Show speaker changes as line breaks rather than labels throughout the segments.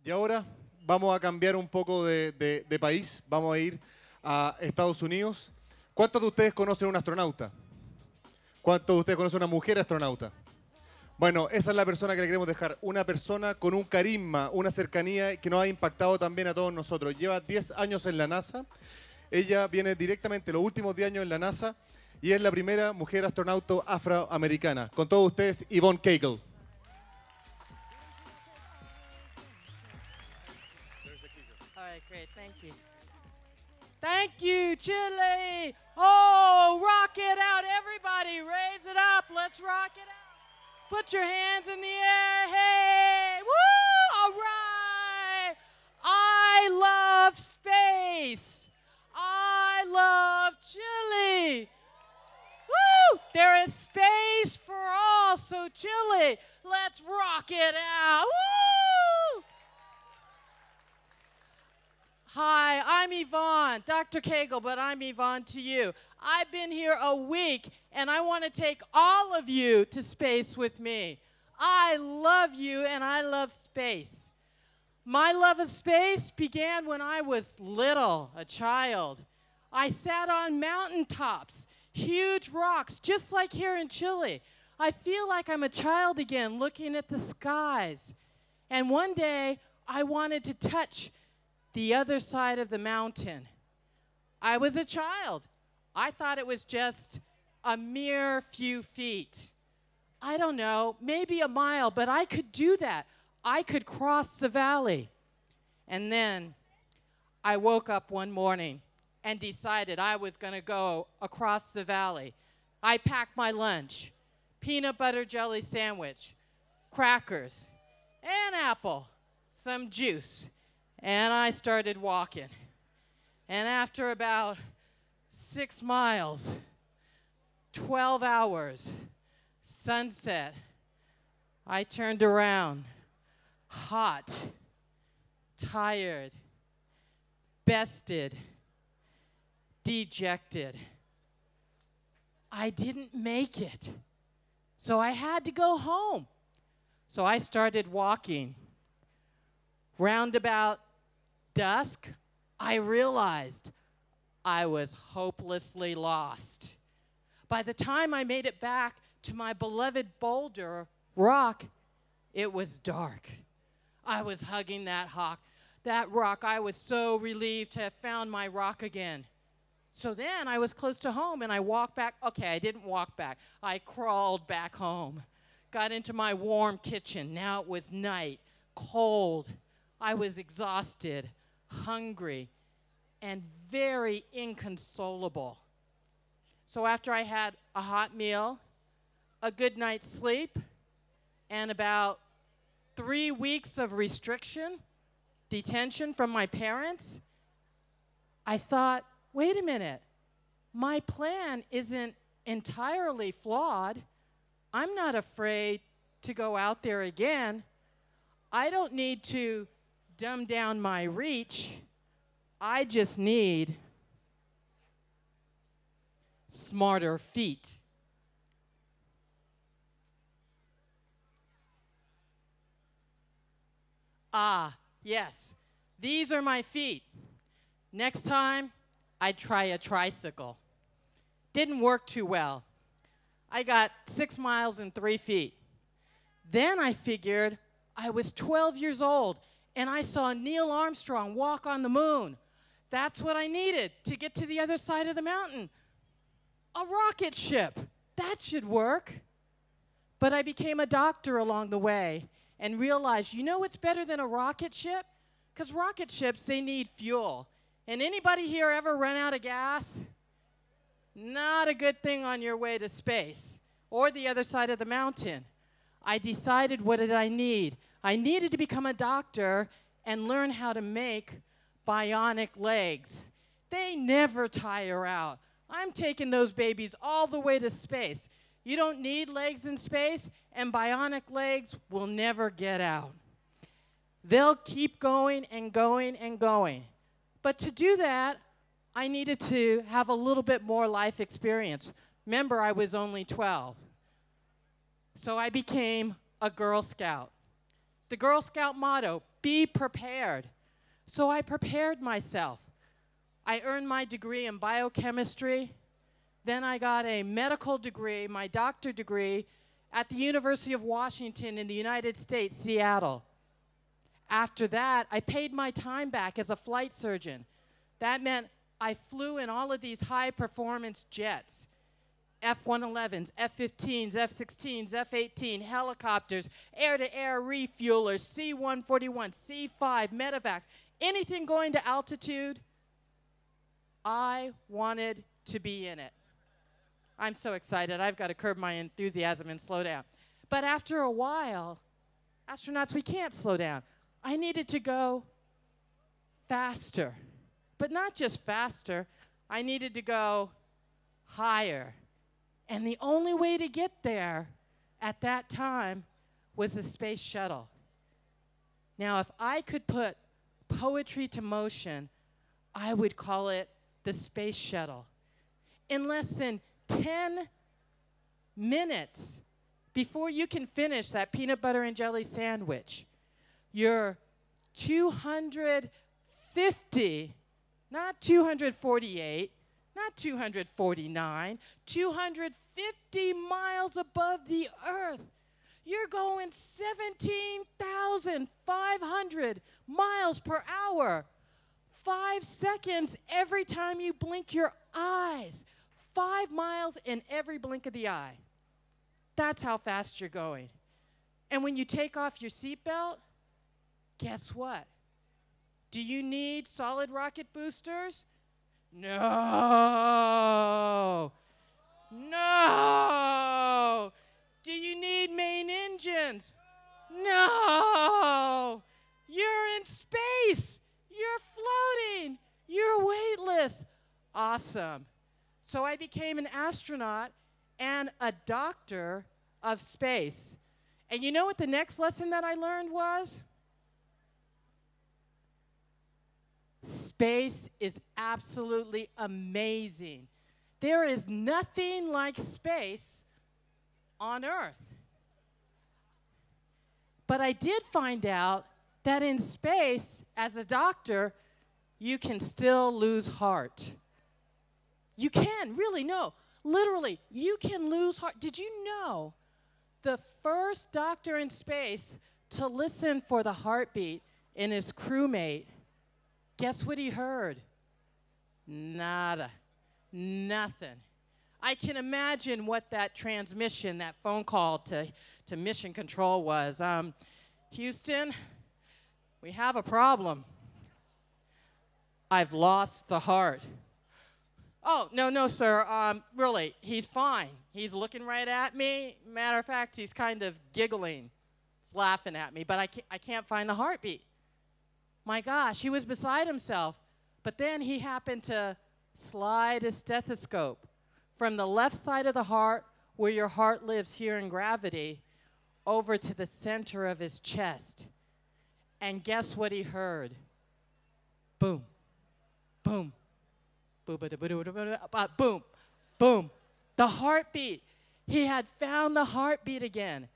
Y ahora vamos a cambiar un poco de país, vamos a ir a Estados Unidos. ¿Cuántos de ustedes conocen un astronauta? ¿Cuántos de ustedes conocen una mujer astronauta? Bueno, esa es la persona que le queremos dejar, una persona con un carisma, una cercanía que nos ha impactado también a todos nosotros. Lleva 10 años en la NASA, ella viene directamente los últimos 10 años en la NASA y es la primera mujer astronauta afroamericana. Con todos ustedes, Yvonne Cagle.
All right, great, thank you. Thank you, Chile. Oh, rock it out, everybody. Raise it up. Let's rock it out. Put your hands in the air. Hey, woo, all right. I love space. I love Chile. Woo, there is space for all, so Chile, let's rock it out. Woo! Hi, I'm Yvonne, Dr. Cagle, but I'm Yvonne to you. I've been here a week, and I want to take all of you to space with me. I love you, and I love space. My love of space began when I was little, a child. I sat on mountaintops, huge rocks, just like here in Chile. I feel like I'm a child again, looking at the skies. And one day, I wanted to touch the other side of the mountain. I was a child. I thought it was just a mere few feet. I don't know, maybe a mile, but I could do that. I could cross the valley. And then I woke up one morning and decided I was going to go across the valley. I packed my lunch, peanut butter jelly sandwich, crackers, an apple, some juice. And I started walking. And after about 6 miles, 12 hours, sunset, I turned around, hot, tired, bested, dejected. I didn't make it. So I had to go home. So I started walking. Round about dusk, I realized I was hopelessly lost. By the time I made it back to my beloved boulder rock, it was dark. I was hugging that rock. I was so relieved to have found my rock again. So then I was close to home and I walked back. Okay, I didn't walk back. I crawled back home, got into my warm kitchen. Now it was night, cold. I was exhausted, hungry, and very inconsolable. So after I had a hot meal, a good night's sleep, and about 3 weeks of restriction, detention from my parents, I thought, wait a minute, my plan isn't entirely flawed. I'm not afraid to go out there again. I don't need to dumb down my reach. I just need smarter feet. Ah, yes, these are my feet. Next time, I'd try a tricycle. Didn't work too well. I got 6 miles in 3 feet. Then I figured I was 12 years old, and I saw Neil Armstrong walk on the moon. That's what I needed to get to the other side of the mountain. A rocket ship. That should work. But I became a doctor along the way and realized, you know what's better than a rocket ship? Because rocket ships, they need fuel. And anybody here ever run out of gas? Not a good thing on your way to space or the other side of the mountain. I decided, what did I need? I needed to become a doctor and learn how to make bionic legs. They never tire out. I'm taking those babies all the way to space. You don't need legs in space, and bionic legs will never get out. They'll keep going and going and going. But to do that, I needed to have a little bit more life experience. Remember, I was only 12. So I became a Girl Scout. The Girl Scout motto, be prepared. So I prepared myself. I earned my degree in biochemistry. Then I got a medical degree, my doctorate degree, at the University of Washington in the United States, Seattle. After that, I paid my time back as a flight surgeon. That meant I flew in all of these high-performance jets, F-111s, F-15s, F-16s, F-18, helicopters, air-to-air refuelers, C-141, C-5, medevac, anything going to altitude, I wanted to be in it. I'm so excited. I've got to curb my enthusiasm and slow down. But after a while, astronauts, we can't slow down. I needed to go faster. But not just faster. I needed to go higher. And the only way to get there at that time was the space shuttle. Now, if I could put poetry to motion, I would call it the space shuttle. In less than 10 minutes before you can finish that peanut butter and jelly sandwich, you're 250, not 248, not 249, 250 miles above the Earth. You're going 17,500 miles per hour. 5 seconds every time you blink your eyes. 5 miles in every blink of the eye. That's how fast you're going. And when you take off your seatbelt, guess what? Do you need solid rocket boosters? No. No. Do you need main engines? No. You're in space. You're floating. You're weightless. Awesome. So I became an astronaut and a doctor of space. And you know what the next lesson that I learned was? Space is absolutely amazing. There is nothing like space on Earth. But I did find out that in space, as a doctor, you can still lose heart. You can, really, no. Literally, you can lose heart. Did you know the first doctor in space to listen for the heartbeat in his crewmate, guess what he heard? Nada. Nothing. I can imagine what that transmission, that phone call to Mission Control was. Houston, we have a problem. I've lost the heart. Oh, no, sir. Really, he's fine. He's looking right at me. Matter of fact, he's kind of giggling. He's laughing at me, but I can't find the heartbeat. My gosh, he was beside himself. But then he happened to slide a stethoscope from the left side of the heart, where your heart lives here in gravity, over to the center of his chest. And guess what he heard? Boom, boom, boom, boom, boom. The heartbeat. He had found the heartbeat again.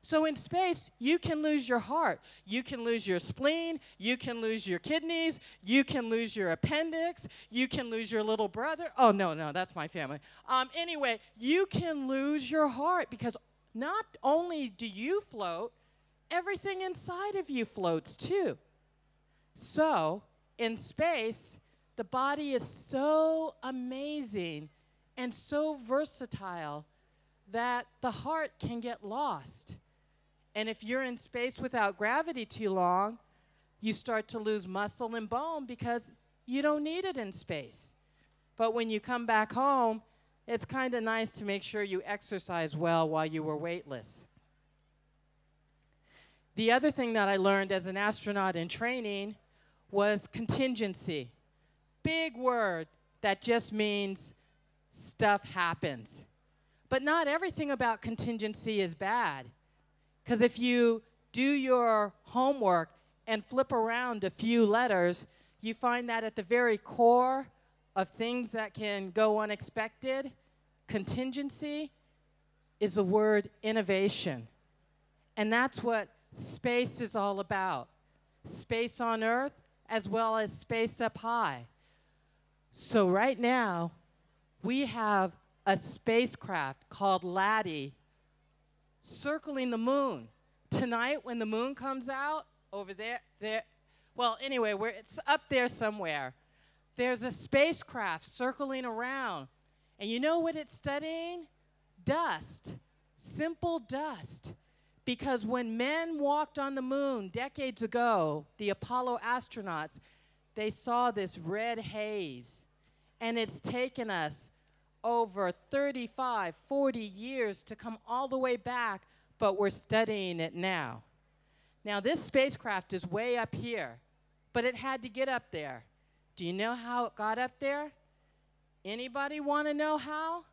So in space, you can lose your heart. You can lose your spleen. You can lose your kidneys. You can lose your appendix. You can lose your little brother. Oh, no, that's my family. Anyway, you can lose your heart because not only do you float, everything inside of you floats too. So in space, the body is so amazing and so versatile that the heart can get lost. And if you're in space without gravity too long, you start to lose muscle and bone because you don't need it in space. But when you come back home, it's kind of nice to make sure you exercise well while you were weightless. The other thing that I learned as an astronaut in training was contingency. Big word that just means stuff happens. But not everything about contingency is bad. Because if you do your homework and flip around a few letters, you find that at the very core of things that can go unexpected, contingency is the word innovation. And that's what space is all about. Space on Earth as well as space up high. So right now, we have a spacecraft called Laddie circling the moon. Tonight, when the moon comes out, over there, well, anyway, it's up there somewhere. There's a spacecraft circling around. And you know what it's studying? Dust, simple dust. Because when men walked on the moon decades ago, the Apollo astronauts, they saw this red haze. And it's taken us over 35, 40 years to come all the way back, but we're studying it now. Now, this spacecraft is way up here, but it had to get up there. Do you know how it got up there? Anybody want to know how?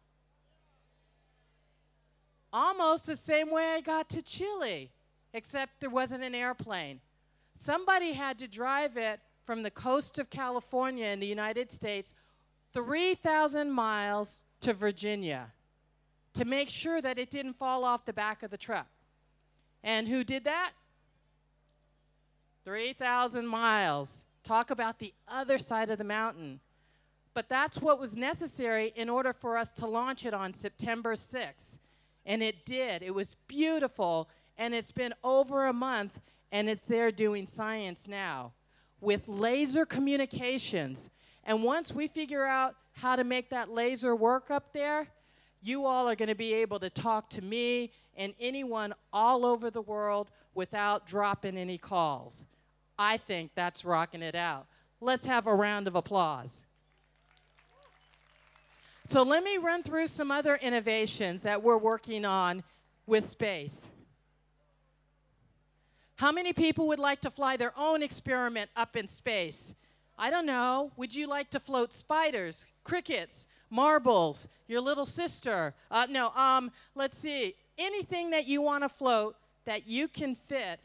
Almost the same way I got to Chile, except there wasn't an airplane. Somebody had to drive it from the coast of California in the United States 3,000 miles to Virginia to make sure that it didn't fall off the back of the truck. And who did that? 3,000 miles. Talk about the other side of the mountain. But that's what was necessary in order for us to launch it on September 6th. And it did. It was beautiful. And it's been over a month, and it's there doing science now with laser communications. And once we figure out how to make that laser work up there, you all are going to be able to talk to me and anyone all over the world without dropping any calls. I think that's rocking it out. Let's have a round of applause. So let me run through some other innovations that we're working on with space. How many people would like to fly their own experiment up in space? I don't know. Would you like to float spiders, crickets, marbles, your little sister? Let's see. Anything that you want to float that you can fit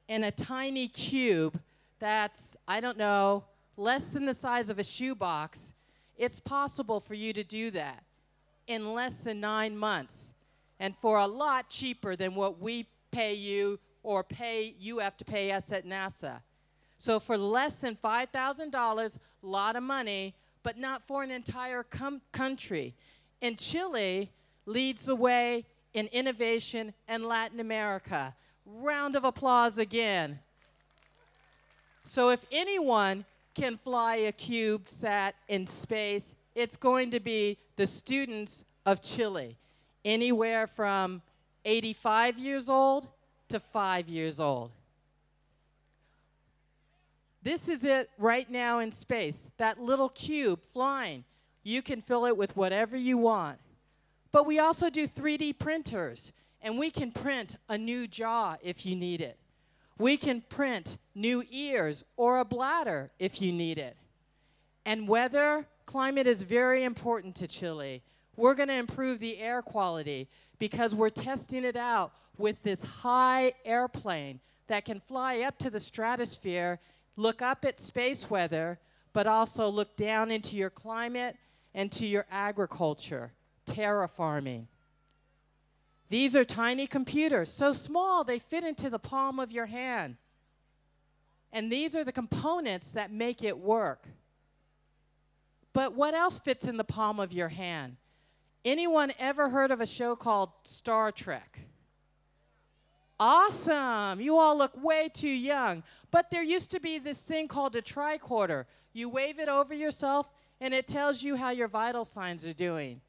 in a tiny cube that's, I don't know, less than the size of a shoebox, it's possible for you to do that in less than 9 months and for a lot cheaper than what we pay you or you have to pay us at NASA. So for less than $5,000, a lot of money, but not for an entire country. And Chile leads the way in innovation in Latin America. Round of applause again. So if anyone can fly a CubeSat in space, it's going to be the students of Chile, anywhere from 85 years old to 5 years old. This is it right now in space, that little cube flying. You can fill it with whatever you want. But we also do 3D printers, and we can print a new jaw if you need it. We can print new ears or a bladder if you need it. And weather, climate is very important to Chile. We're going to improve the air quality because we're testing it out with this high airplane that can fly up to the stratosphere, look up at space weather, but also look down into your climate and to your agriculture, terraforming. These are tiny computers, so small they fit into the palm of your hand. And these are the components that make it work. But what else fits in the palm of your hand? Anyone ever heard of a show called Star Trek? Awesome. You all look way too young. But there used to be this thing called a tricorder. You wave it over yourself, and it tells you how your vital signs are doing.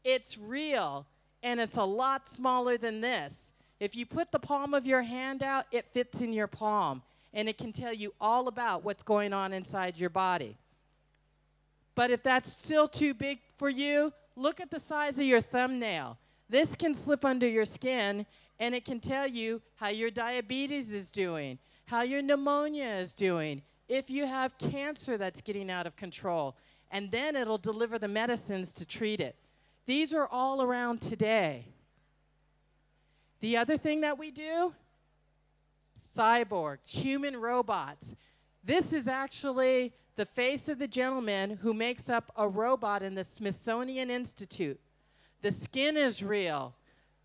It's real, and it's a lot smaller than this. If you put the palm of your hand out, it fits in your palm, and it can tell you all about what's going on inside your body. But if that's still too big for you, look at the size of your thumbnail. This can slip under your skin, and it can tell you how your diabetes is doing, how your pneumonia is doing, if you have cancer that's getting out of control, and then it'll deliver the medicines to treat it. These are all around today. The other thing that we do, cyborgs, human robots. This is actually the face of the gentleman who makes up a robot in the Smithsonian Institute. The skin is real.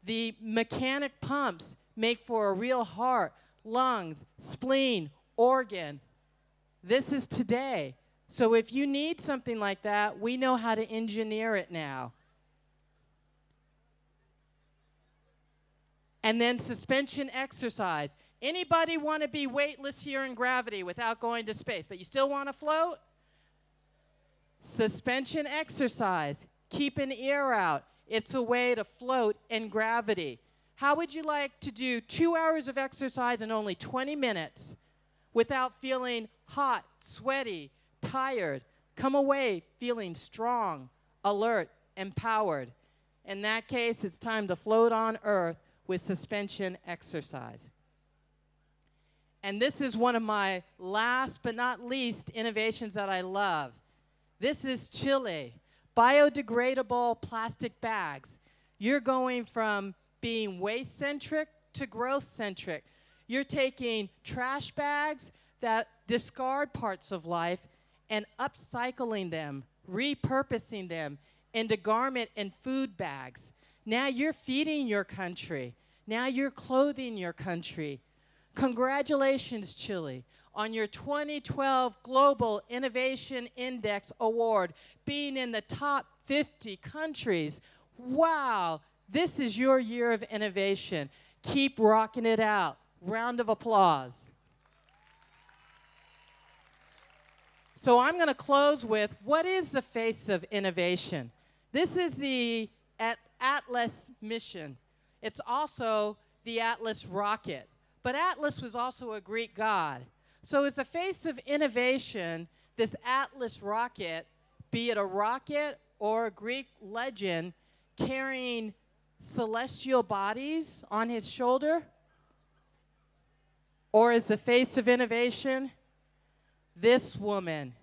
The mechanic pumps make for a real heart, lungs, spleen, organ. This is today. So if you need something like that, we know how to engineer it now. And then suspension exercise. Anybody want to be weightless here in gravity without going to space, but you still want to float? Suspension exercise. Keep an ear out. It's a way to float in gravity. How would you like to do 2 hours of exercise in only 20 minutes without feeling hot, sweaty, tired? Come away feeling strong, alert, empowered. In that case, it's time to float on Earth with suspension exercise. And this is one of my last but not least innovations that I love. This is Chile, biodegradable plastic bags. You're going from being waste-centric to growth-centric. You're taking trash bags that discard parts of life and upcycling them, repurposing them into garment and food bags. Now you're feeding your country. Now you're clothing your country. Congratulations, Chile, on your 2012 Global Innovation Index Award, being in the top 50 countries. Wow, this is your year of innovation. Keep rocking it out. Round of applause. So I'm going to close with, what is the face of innovation? This is the Atlas mission. It's also the Atlas rocket. But Atlas was also a Greek god. So as the face of innovation, this Atlas rocket, be it a rocket or a Greek legend, carrying celestial bodies on his shoulder, or as the face of innovation, this woman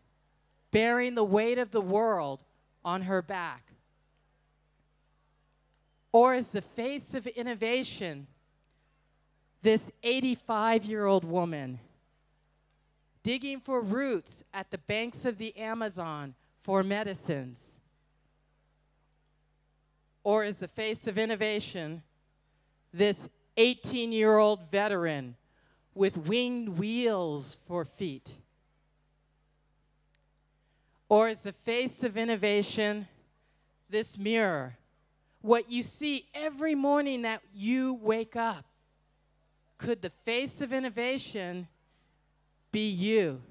bearing the weight of the world on her back. Or as the face of innovation, this 85-year-old woman digging for roots at the banks of the Amazon for medicines. Or as the face of innovation, this 18-year-old veteran with winged wheels for feet. Or as the face of innovation, this mirror, what you see every morning that you wake up. Could the face of innovation be you?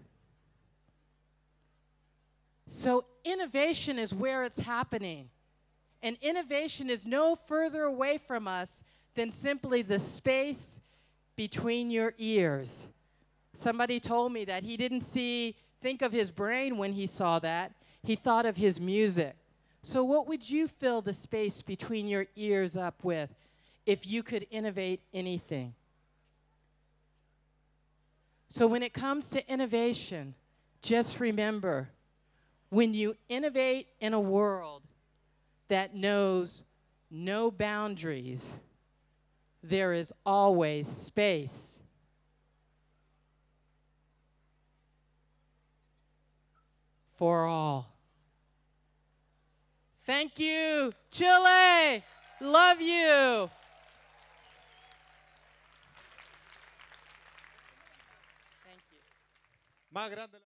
So innovation is where it's happening. And innovation is no further away from us than simply the space between your ears. Somebody told me that he didn't think of his brain when he saw that. He thought of his music. So what would you fill the space between your ears up with if you could innovate anything? So when it comes to innovation, just remember, when you innovate in a world that knows no boundaries, there is always space. For all. Thank you, Chile. Love you. Thank you.
Más grande.